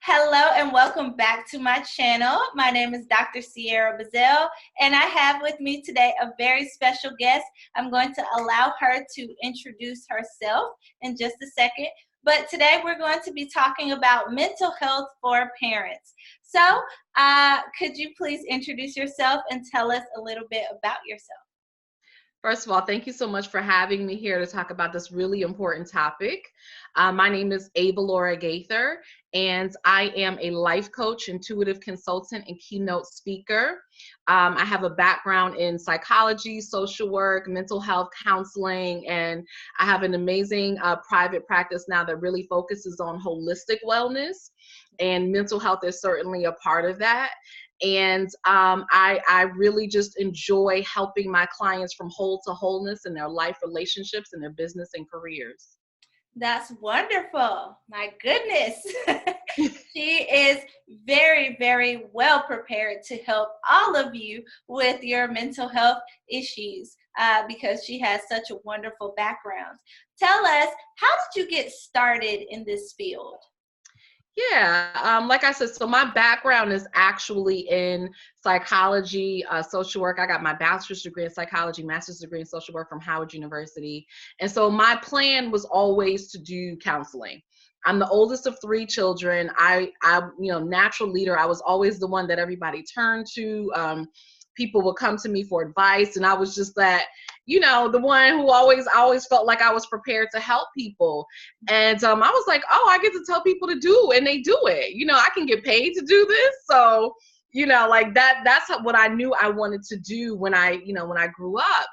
Hello and welcome back to my channel. My name is Dr. Sierra Bazell, and I have with me today a very special guest. I'm going to allow her to introduce herself in just a second, but today we're going to be talking about mental health for parents. So could you please introduce yourself and tell us a little bit about yourself? First of all, thank you so much for having me here to talk about this really important topic. My name is Avalaura Gaither, and I am a life coach, intuitive consultant, and keynote speaker. I have a background in psychology, social work, mental health counseling, and I have an amazing private practice now that really focuses on holistic wellness, and mental health is certainly a part of that. And I really just enjoy helping my clients from whole to wholeness in their life, relationships, and their business and careers. That's wonderful. My goodness. She is very, very well prepared to help all of you with your mental health issues because she has such a wonderful background. Tell us, how did you get started in this field? Yeah, like I said, so my background is actually in psychology, social work. I got my bachelor's degree in psychology, master's degree in social work from Howard University. And so my plan was always to do counseling. I'm the oldest of three children. Natural leader. I was always the one that everybody turned to. People would come to me for advice, and I was just that, the one who always felt like I was prepared to help people. And I was like, oh, I get to tell people to do, and they do it. I can get paid to do this. So, like that's what I knew I wanted to do when I grew up.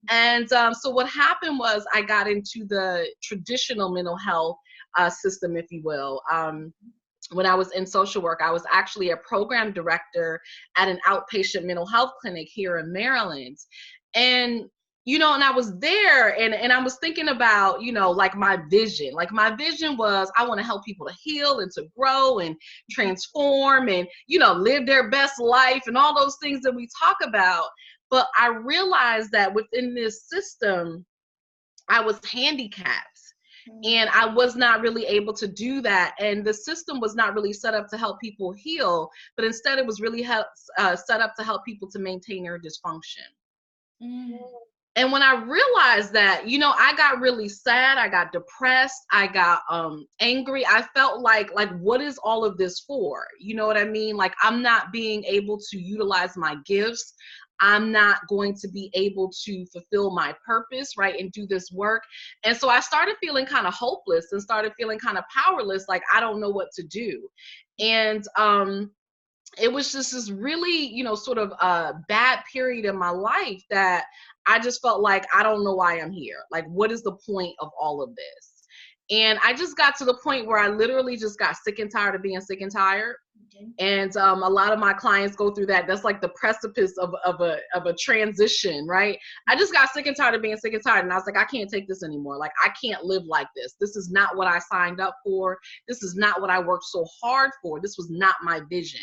And so what happened was I got into the traditional mental health system, if you will. When I was in social work, I was actually a program director at an outpatient mental health clinic here in Maryland. And and I was there and I was thinking about, like my vision. Like my vision was I want to help people to heal and to grow and transform and, live their best life and all those things that we talk about. But I realized that within this system, I was handicapped. And I was not really able to do that. And the system was not really set up to help people heal, but instead it was really set up to help people to maintain their dysfunction. Mm. And when I realized that, I got really sad, I got depressed, I got angry. I felt like what is all of this for? You know what I mean? Like I'm not being able to utilize my gifts. I'm not going to be able to fulfill my purpose, right, and do this work. And so I started feeling kind of hopeless and started feeling kind of powerless, like I don't know what to do. And it was just this really, sort of a bad period in my life that I just felt like I don't know why I'm here. Like, what is the point of all of this? And I just got to the point where I literally just got sick and tired of being sick and tired. And a lot of my clients go through that. That's like the precipice of a transition, right? I just got sick and tired of being sick and tired. And I was like, I can't take this anymore. Like, I can't live like this. This is not what I signed up for. This is not what I worked so hard for. This was not my vision.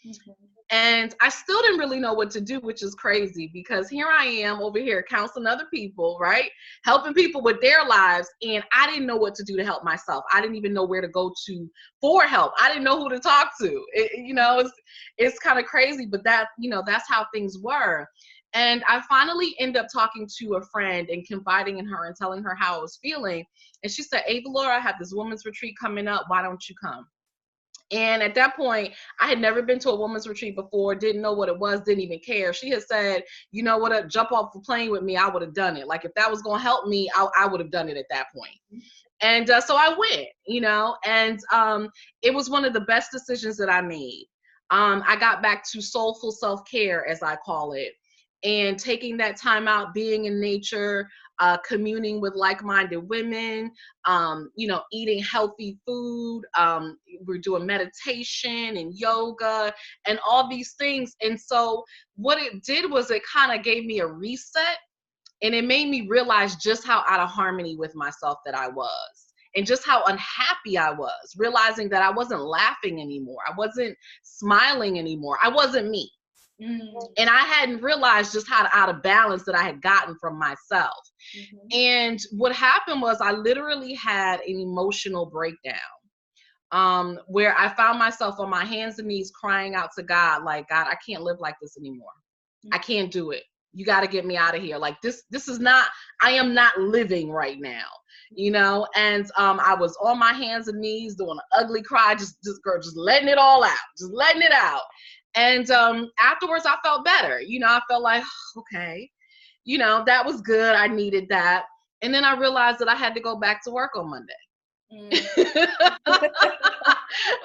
Mm-hmm. And I still didn't really know what to do, which is crazy because here I am over here counseling other people, right? Helping people with their lives. And I didn't know what to do to help myself. I didn't even know where to go to for help. I didn't know who to talk to. It's kind of crazy, but that's how things were. And I finally ended up talking to a friend and confiding in her and telling her how I was feeling. And she said, Avalaura, I have this women's retreat coming up. Why don't you come? And at that point, I had never been to a women's retreat before, didn't know what it was, didn't even care. She had said, you know what, jump off the plane with me, I would have done it. Like if that was going to help me, I would have done it at that point. And so I went, and it was one of the best decisions that I made. I got back to soulful self-care, as I call it, and taking that time out, being in nature, communing with like-minded women, eating healthy food. We're doing meditation and yoga and all these things. And so what it did was it kind of gave me a reset, and it made me realize just how out of harmony with myself that I was. And just how unhappy I was, realizing that I wasn't laughing anymore. I wasn't smiling anymore. I wasn't me. Mm-hmm. And I hadn't realized just how out of balance that I had gotten from myself. Mm-hmm. And what happened was I literally had an emotional breakdown. where I found myself on my hands and knees crying out to God, like, God, I can't live like this anymore. I can't do it. You got to get me out of here. Like this is not, I am not living right now, you know? And I was on my hands and knees doing an ugly cry, just letting it all out, just letting it out. And afterwards I felt better. You know, I felt like, okay, you know, that was good. I needed that. And then I realized that I had to go back to work on Monday. And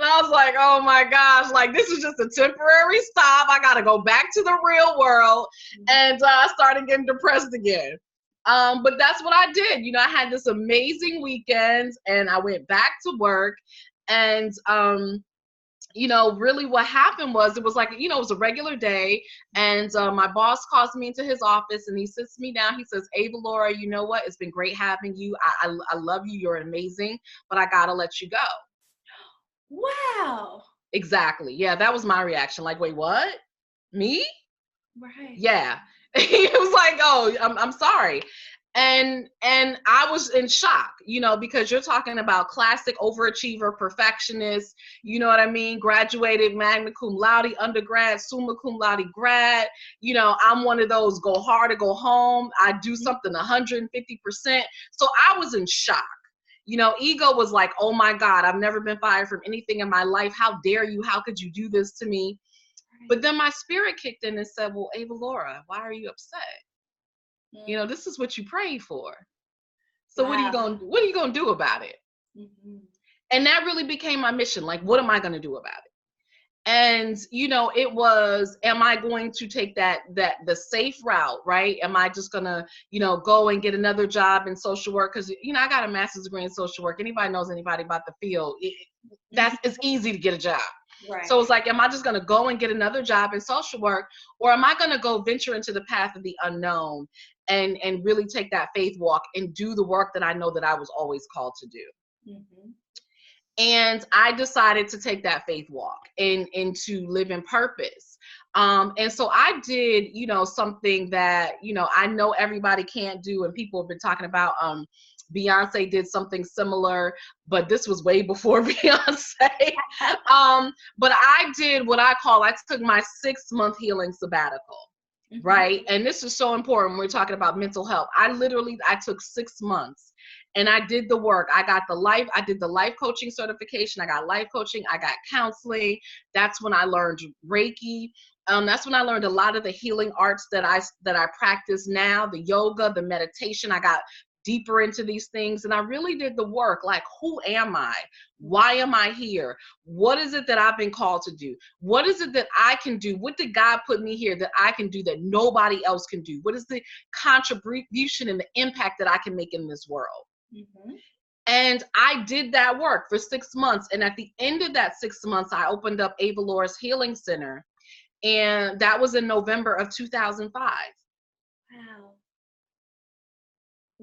I was like, oh my gosh, like this is just a temporary stop. I got to go back to the real world. And I started getting depressed again. But that's what I did. You know, I had this amazing weekend and I went back to work. And you know, really what happened was, it was like, you know, it was a regular day. And my boss calls me into his office and he sits me down. He says, Avalaura, you know what? It's been great having you. I love you. You're amazing, but I got to let you go. Wow. Exactly. Yeah, that was my reaction. Like, wait, what? Me? Right. Yeah. He was like, oh, I'm sorry. And I was in shock, you know, because you're talking about classic overachiever, perfectionist, you know what I mean? Graduated magna cum laude, undergrad, summa cum laude grad. You know, I'm one of those go hard or go home. I do something 150%. So I was in shock. You know, ego was like, oh my God, I've never been fired from anything in my life. How dare you? How could you do this to me? But then my spirit kicked in and said, well, Avalaura, why are you upset? You know, this is what you prayed for. So what are you going to do about it? And that really became my mission. Like, what am I going to do about it? And, you know, it was, am I going to take the safe route, right? Am I just going to, you know, go and get another job in social work? Because, you know, I got a master's degree in social work. Anybody knows anybody about the field, it's easy to get a job. Right. So it's like, am I just going to go and get another job in social work? Or am I going to go venture into the path of the unknown and really take that faith walk and do the work that I know that I was always called to do? And I decided to take that faith walk and to live in purpose. And so I did, you know, something that, you know, I know everybody can't do, and people have been talking about. Beyonce did something similar, but this was way before Beyonce. But I did what I took my 6-month healing sabbatical. Right. And this is so important when we're talking about mental health. I took 6 months and I did the work. I did the life coaching certification. I got life coaching. I got counseling. That's when I learned Reiki. That's when I learned a lot of the healing arts that I practice now, the yoga, the meditation. I got deeper into these things and I really did the work. Like, who am I? Why am I here? What is it that I've been called to do? What is it that I can do? What did God put me here that I can do that nobody else can do? What is the contribution and the impact that I can make in this world? And I did that work for 6 months. And at the end of that 6 months, I opened up Avalaura's Healing Center. And that was in November of 2005.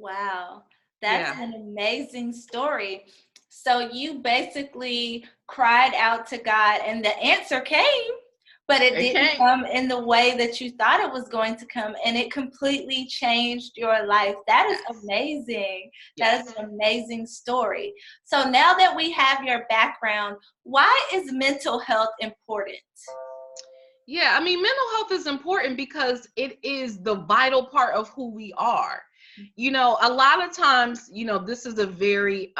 Wow. That's an amazing story. So you basically cried out to God and the answer came, but it didn't come in the way that you thought it was going to come, and it completely changed your life. That is amazing. That is an amazing story. So now that we have your background, why is mental health important? Yeah, I mean, mental health is important because it is the vital part of who we are. You know, a lot of times, you know, this is a very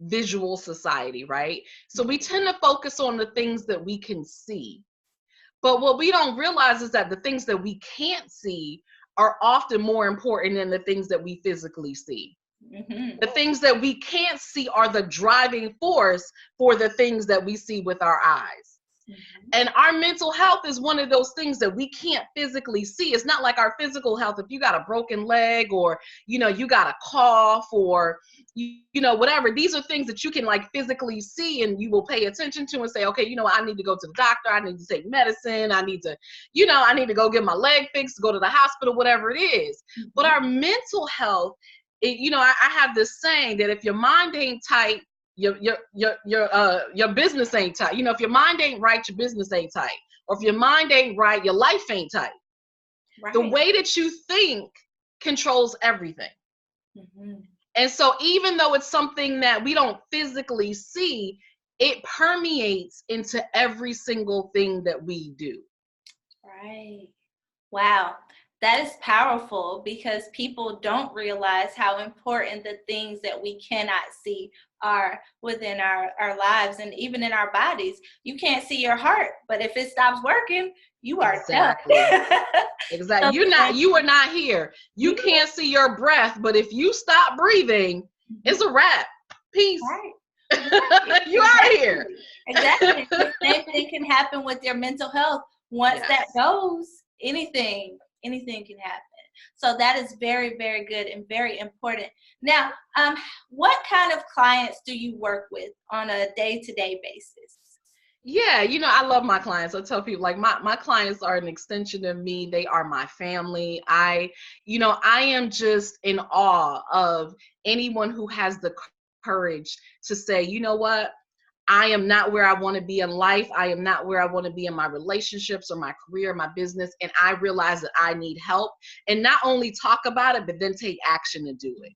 visual society, right? So we tend to focus on the things that we can see. But what we don't realize is that the things that we can't see are often more important than the things that we physically see. The things that we can't see are the driving force for the things that we see with our eyes. And our mental health is one of those things that we can't physically see. It's not like our physical health. If you got a broken leg or, you know, you got a cough or, you know, whatever, these are things that you can like physically see and you will pay attention to and say, okay, you know, I need to go to the doctor. I need to take medicine. I need to, you know, I need to go get my leg fixed, go to the hospital, whatever it is. But our mental health, you know, I have this saying that if your mind ain't tight, your business ain't tight. You know, if your mind ain't right, your business ain't tight. Or if your mind ain't right, your life ain't tight. Right. The way that you think controls everything. And so even though it's something that we don't physically see, it permeates into every single thing that we do. Right. Wow. That is powerful because people don't realize how important the things that we cannot see are within our lives and even in our bodies. You can't see your heart, but if it stops working, you are done. Exactly. Exactly. So You are not here. You can't see your breath, but if you stop breathing, it's a wrap. Peace. right. You out of here. Exactly. The same thing can happen with your mental health. Once that Yes. goes, anything can happen. So that is very, very good and very important. Now, what kind of clients do you work with on a day-to-day basis? Yeah, I love my clients. I tell people like my clients are an extension of me. They are my family. I am just in awe of anyone who has the courage to say, you know what? I am not where I want to be in life. I am not where I want to be in my relationships or my career, my business. And I realize that I need help, and not only talk about it, but then take action to do it.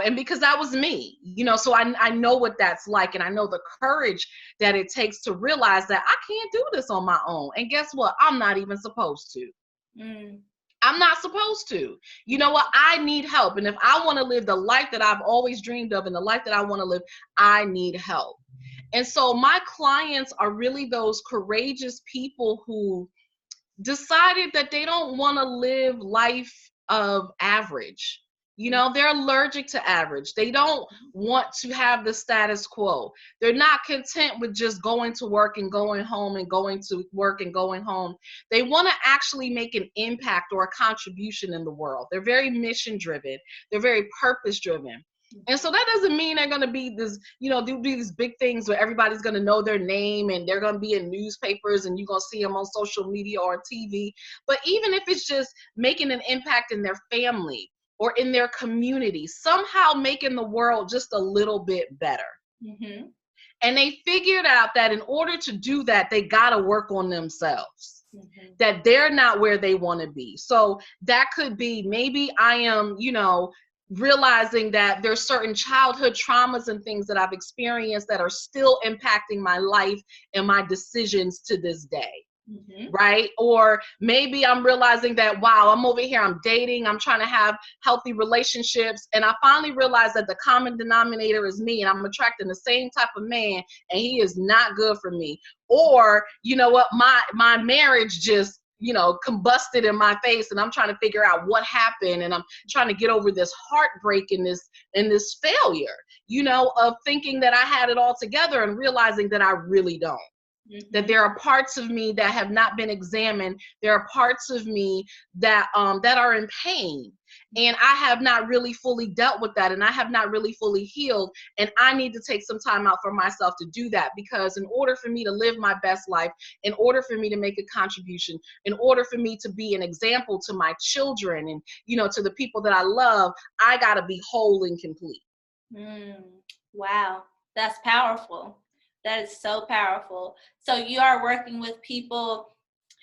And because that was me, so I know what that's like. And I know the courage that it takes to realize that I can't do this on my own. And guess what? I'm not even supposed to. Mm. I'm not supposed to. You know what? I need help. And if I want to live the life that I've always dreamed of and the life that I want to live, I need help. And so my clients are really those courageous people who decided that they don't want to live life of average. They're allergic to average. They don't want to have the status quo. They're not content with just going to work and going home and going to work and going home. They want to actually make an impact or a contribution in the world. They're very mission driven. They're very purpose driven. And so that doesn't mean they're going to be this, do these big things where everybody's going to know their name and they're going to be in newspapers and you're going to see them on social media or TV. But even if it's just making an impact in their family or in their community, somehow making the world just a little bit better. Mm-hmm. And they figured out that in order to do that, they got to work on themselves. Mm-hmm. That they're not where they want to be. So that could be maybe I am, realizing that there's certain childhood traumas and things that I've experienced that are still impacting my life and my decisions to this day. Mm-hmm. Right? Or maybe I'm realizing that, wow, I'm over here, I'm dating, I'm trying to have healthy relationships. And I finally realized that the common denominator is me and I'm attracting the same type of man and he is not good for me. Or, you know what, my marriage just combusted in my face and I'm trying to figure out what happened and I'm trying to get over this heartbreak and this failure, of thinking that I had it all together and realizing that I really don't. Mm-hmm. That there are parts of me that have not been examined. There are parts of me that are in pain. And I have not really fully dealt with that. And I have not really fully healed. And I need to take some time out for myself to do that. Because in order for me to live my best life, in order for me to make a contribution, in order for me to be an example to my children and, to the people that I love, I got to be whole and complete. Wow. That's powerful. That is so powerful. So you are working with people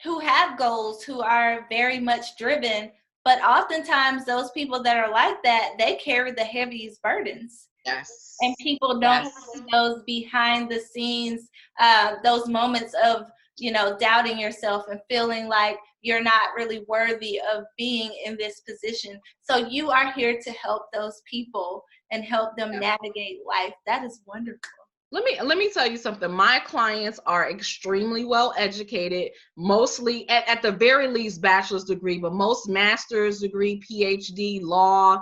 who have goals, who are very much driven, but oftentimes those people that are like that, they carry the heaviest burdens. Yes. And people don't see those behind the scenes, those moments of, doubting yourself and feeling like you're not really worthy of being in this position. So you are here to help those people and help them navigate life. That is wonderful. Let me tell you something. My clients are extremely well educated, mostly at the very least bachelor's degree, but most master's degree, PhD, law,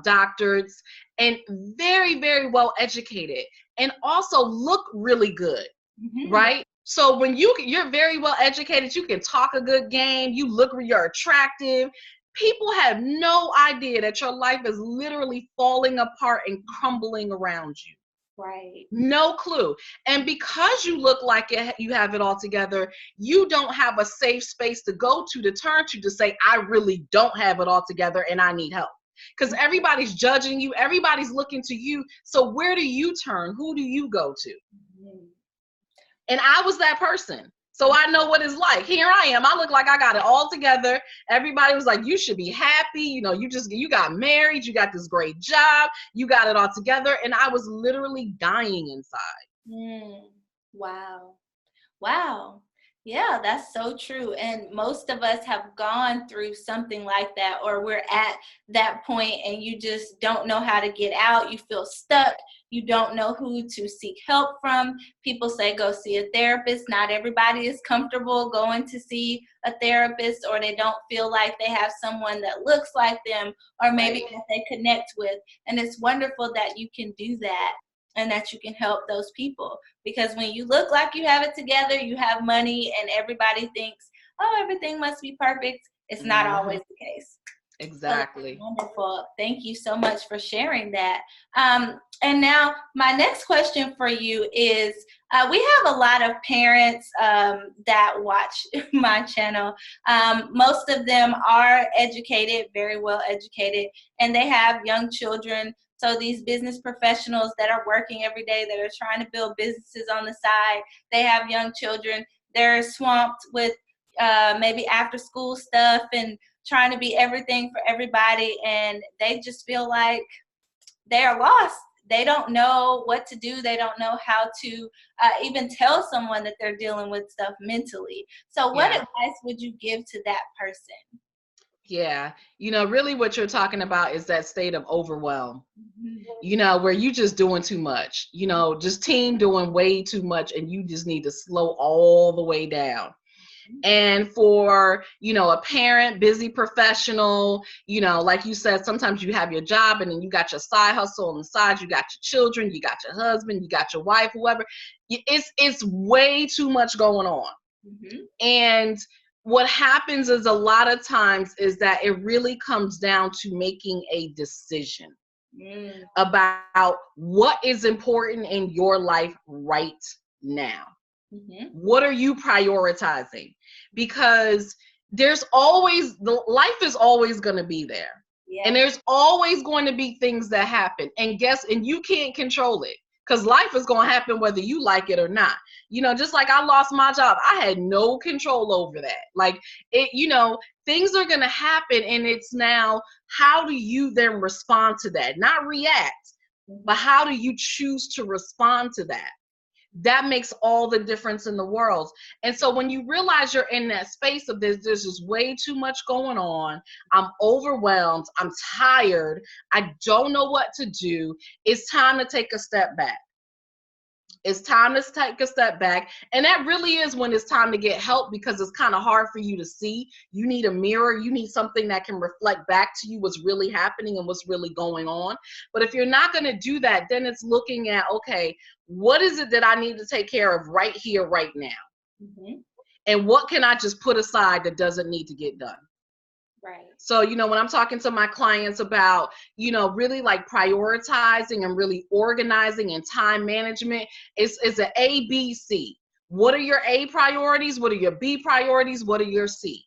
doctorates, and very, very well educated, and also look really good, right? So when you're very well educated, you can talk a good game, you're attractive. People have no idea that your life is literally falling apart and crumbling around you. Right. No clue. And because you look like you have it all together, you don't have a safe space to go to turn to say, I really don't have it all together and I need help. Because everybody's judging you. Everybody's looking to you. So where do you turn? Who do you go to? And I was that person. So I know what it's like. Here I am. I look like I got it all together. Everybody was like, you should be happy. You know, you got married. You got this great job. You got it all together. And I was literally dying inside. Wow. Wow. Yeah, that's so true. And most of us have gone through something like that, or we're at that point and you just don't know how to get out. You feel stuck. You don't know who to seek help from. People say go see a therapist. Not everybody is comfortable going to see a therapist, or they don't feel like they have someone that looks like them, or maybe that they connect with. And it's wonderful that you can do that and that you can help those people. Because when you look like you have it together, you have money, and everybody thinks, oh, everything must be perfect. It's not always the case. Exactly. So wonderful. Thank you so much for sharing that. And now my next question for you is, we have a lot of parents that watch my channel. Most of them are educated, very well educated, and they have young children. So these business professionals that are working every day, that are trying to build businesses on the side, they have young children. They're swamped with maybe after school stuff and trying to be everything for everybody, and they just feel like they are lost. They don't know what to do. They don't know how to even tell someone that they're dealing with stuff mentally. So what advice would you give to that person? Yeah. You know, really what you're talking about is that state of overwhelm, you know, where you just doing too much, you know, just teen doing way too much, and you just need to slow all the way down. And for, you know, a parent, busy professional, you know, like you said, sometimes you have your job and then you got your side hustle on the side, you got your children, you got your husband, you got your wife, whoever. It's way too much going on. And what happens is a lot of times is that it really comes down to making a decision about what is important in your life right now. What are you prioritizing? Because there's always, the life is always going to be there. And there's always going to be things that happen. And you can't control it, because life is going to happen whether you like it or not. You know, just like I lost my job, I had no control over that. Like it, you know, things are going to happen, and it's now, how do you then respond to that? Not react, but how do you choose to respond to that? That makes all the difference in the world. And so when you realize you're in that space of there's just way too much going on, I'm overwhelmed, I'm tired, I don't know what to do, it's time to take a step back. It's time to take a step back. And that really is when it's time to get help, because it's kind of hard for you to see. You need a mirror. You need something that can reflect back to you what's really happening and what's really going on. But if you're not going to do that, then it's looking at, okay, what is it that I need to take care of right here, right now? And what can I just put aside that doesn't need to get done? Right. So, you know, when I'm talking to my clients about, you know, really like prioritizing and really organizing and time management, it's an A, B, C. What are your A priorities? What are your B priorities? What are your C?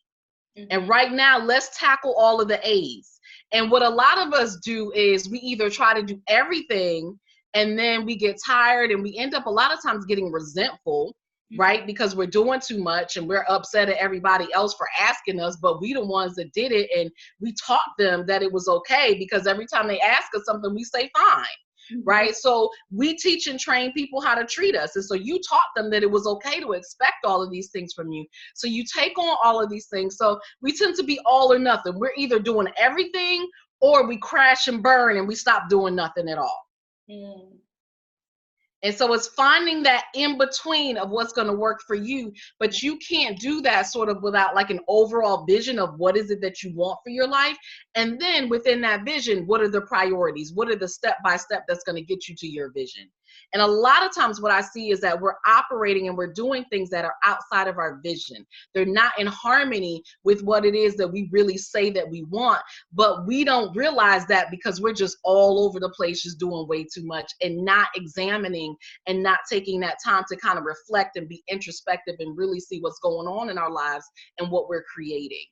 And right now, let's tackle all of the A's. And what a lot of us do is we either try to do everything, and then we get tired, and we end up a lot of times getting resentful, right? Because we're doing too much and we're upset at everybody else for asking us, but we the ones that did it, and we taught them that it was okay, because every time they ask us something, we say fine, right? So we teach and train people how to treat us. And so you taught them that it was okay to expect all of these things from you. So you take on all of these things. So we tend to be all or nothing. We're either doing everything, or we crash and burn and we stop doing nothing at all. And so it's finding that in between of what's going to work for you. But you can't do that sort of without like an overall vision of what is it that you want for your life. And then within that vision, what are the priorities? What are the step-by-step that's going to get you to your vision? And a lot of times what I see is that we're operating and we're doing things that are outside of our vision. They're not in harmony with what it is that we really say that we want, but we don't realize that because we're just all over the place, just doing way too much and not examining and not taking that time to kind of reflect and be introspective and really see what's going on in our lives and what we're creating.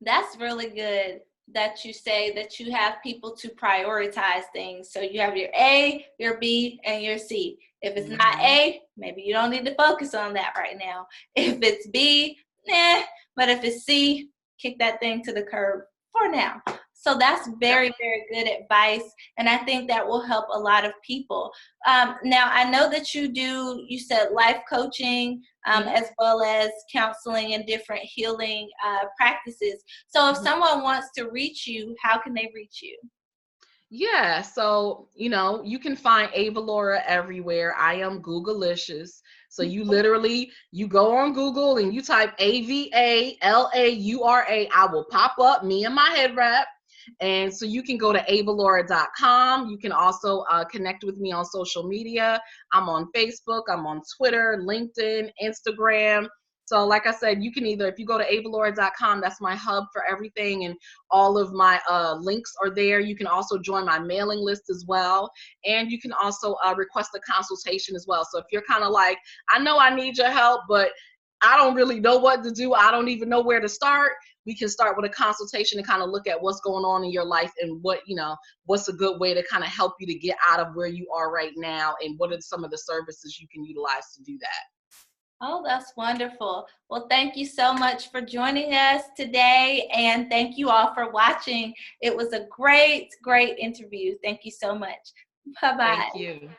That's really good. that you say that you have people to prioritize things. So you have your A, your B, and your C. If it's not A, maybe you don't need to focus on that right now. If it's B, but if it's C, kick that thing to the curb for now. So that's very, very good advice. And I think that will help a lot of people. Now, I know that you said life coaching, as well as counseling and different healing practices. So if someone wants to reach you, how can they reach you? Yeah, so you can find Avalaura everywhere. I am Googleicious. So you literally go on Google and you type Avalaura. I will pop up, me and my head wrap. And so you can go to avalaura.com. You can also connect with me on social media. I'm on Facebook, I'm on Twitter, LinkedIn, Instagram. So like I said, you can either, if you go to avalaura.com, that's my hub for everything, and all of my links are there. You can also join my mailing list as well. And you can also request a consultation as well. So if you're kind of like, I know I need your help, but I don't really know what to do, I don't even know where to start, we can start with a consultation and kind of look at what's going on in your life and what's a good way to kind of help you to get out of where you are right now, and what are some of the services you can utilize to do that. Oh, that's wonderful. Well, thank you so much for joining us today, and thank you all for watching. It was a great, great interview. Thank you so much. Bye-bye. Thank you.